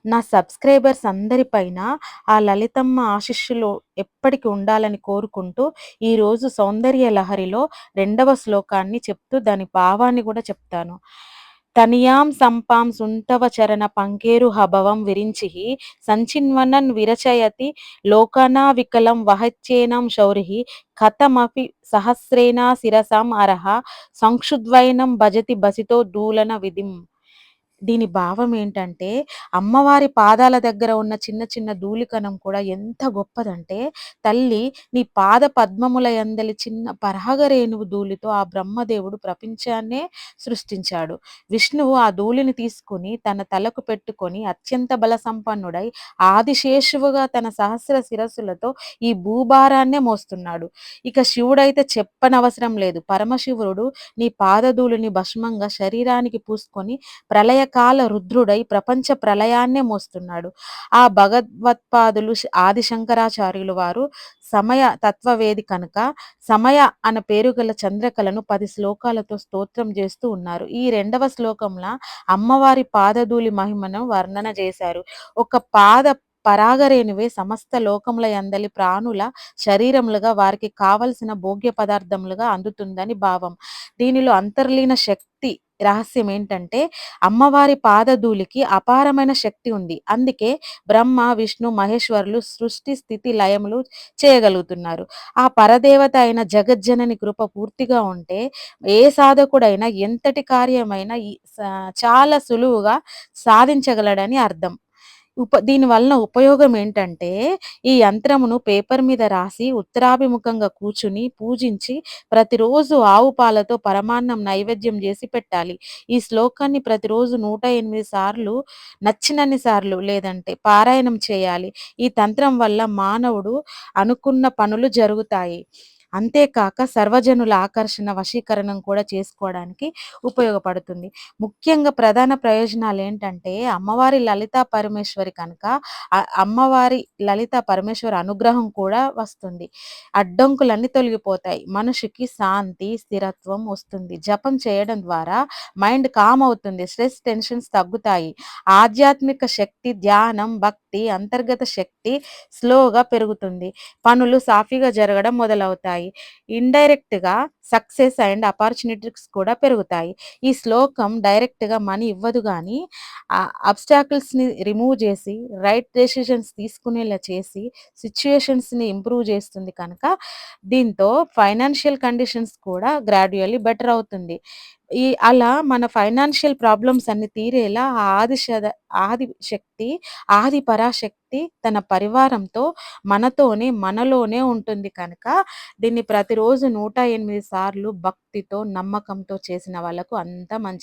నా సబ్స్క్రైబర్స్ అందరి పైన ఆ లలితమ్మ ఆశీస్సులు ఎప్పటికి ఉండాలని కోరుకుంటూ, ఈరోజు సౌందర్య లహరిలో రెండవ శ్లోకాన్ని చెప్తూ దాని భావాన్ని గూడా చెప్తాను. తనియాం సంపాం సుంతవ చరణ పంకేరుహభవం విరించిః సంచిన్వనన్ విరచయతి లోకనావికలం వహచ్యేనం శౌరిః కథమపి సహస్రేణ శిరసాం అరః సంక్షుద్వైనం భజతి బసితో దూలన విధిం. దీని భావం ఏంటంటే, అమ్మవారి పాదాల దగ్గర ఉన్న చిన్న చిన్న ధూళికణం కూడా ఎంత గొప్పదంటే, తల్లి నీ పాద పద్మముల యందలి చిన్న పరాగరేణువు ధూళితో ఆ బ్రహ్మదేవుడు ప్రపంచాన్నే సృష్టించాడు. విష్ణువు ఆ ధూళిని తీసుకొని తన తలకు పెట్టుకొని అత్యంత బల సంపన్నుడై ఆదిశేషువుగా తన సహస్ర శిరస్సులతో ఈ భూభారాన్నే మోస్తున్నాడు. ఇక శివుడైతే చెప్పనవసరం లేదు. పరమశివుడు నీ పాదధూళిని భస్మంగా శరీరానికి పూసుకొని ప్రళయకాల రుద్రుడై ప్రపంచ ప్రళయాన్నే మోస్తున్నాడు. ఆ భగవత్పాదులు ఆది శంకరాచార్యులు వారు సమయ తత్వవేది కనుక సమయ అన్న పేరు గల చంద్రకళను 10 శ్లోకాలతో స్తోత్రం చేస్తూ ఉన్నారు. ఈ రెండవ శ్లోకంలో అమ్మవారి పాదధూళి మహిమను వర్ణన చేశారు. ఒక పాద పరాగరేణువే సమస్త లోకముల యందలి ప్రాణుల శరీరములుగా వారికి కావలసిన భోగ్య పదార్థములుగా అందుతుందని భావం. దీనిలో అంతర్లీన శక్తి రహస్యం ఏంటంటే, అమ్మవారి పాదధూళికి అపారమైన శక్తి ఉంది. అందుకే బ్రహ్మ, విష్ణు, మహేశ్వరులు సృష్టి, స్థితి, లయములు చేయగలుగుతున్నారు. ఆ పరదేవత అయిన జగజ్జనని కృప పూర్తిగా ఉంటే, ఏ సాధకుడైనా ఎంతటి కార్యమైనా చాలా సులువుగా సాధించగలడని అర్థం. దీని వలన ఉపయోగం ఏంటంటే, ఈ యంత్రమును పేపర్ మీద రాసి ఉత్తరాభిముఖంగా కూర్చుని పూజించి ప్రతిరోజు ఆవు పాలతో పరమాన్నం నైవేద్యం చేసి పెట్టాలి. ఈ శ్లోకాన్ని ప్రతిరోజు 108 సార్లు నచ్చినన్ని సార్లు లేదంటే పారాయణం చేయాలి. ఈ తంత్రం వల్ల మానవుడు అనుకున్న పనులు జరుగుతాయి. అంతేకాక సర్వజనుల ఆకర్షణ, వశీకరణం కూడా చేసుకోవడానికి ఉపయోగపడుతుంది. ముఖ్యంగా ప్రధాన ప్రయోజనాలేంటంటే, అమ్మవారి లలితా పరమేశ్వరి కనుక అమ్మవారి లలితా పరమేశ్వరి అనుగ్రహం కూడా వస్తుంది. అడ్డంకులన్నీ తొలగిపోతాయి. మనిషికి శాంతి, స్థిరత్వం వస్తుంది. జపం చేయడం ద్వారా మైండ్ కామ్ అవుతుంది. స్ట్రెస్, టెన్షన్స్ తగ్గుతాయి. ఆధ్యాత్మిక శక్తి, ధ్యానం, భక్తి, అంతర్గత శక్తి స్లోగా పెరుగుతుంది. పనులు సాఫీగా జరగడం మొదలవుతాయి. ఇండైరెక్ట్‌గా సక్సెస్ అండ్ ఆపర్చునిటీస్ కూడా పెరుగుతాయి. ఈ శ్లోకం డైరెక్ట్‌గా మనీ ఇవ్వదు గానీ, అబ్స్టాకిల్స్‌ని రిమూవ్ చేసి, రైట్ డెసిషన్స్ తీసుకునేలా చేసి, సిట్యుయేషన్స్‌ని ఇంప్రూవ్ చేస్తుంది కనుక, దీంతో ఫైనాన్షియల్ కండిషన్స్ కూడా గ్రాడ్యుయల్లీ బెటర్ అవుతుంది. అలా మన ఫైనాన్షియల్ ప్రాబ్లమ్స్ అన్ని తీరేలా ఆది శక్తి, ఆది పరాశక్తి తన పరివారంతో మనతోనే, మనలోనే ఉంటుంది కనుక, దీన్ని ప్రతిరోజు 108 సార్లు భక్తితో, నమ్మకంతో చేసిన వాళ్ళకు అంతా మంచి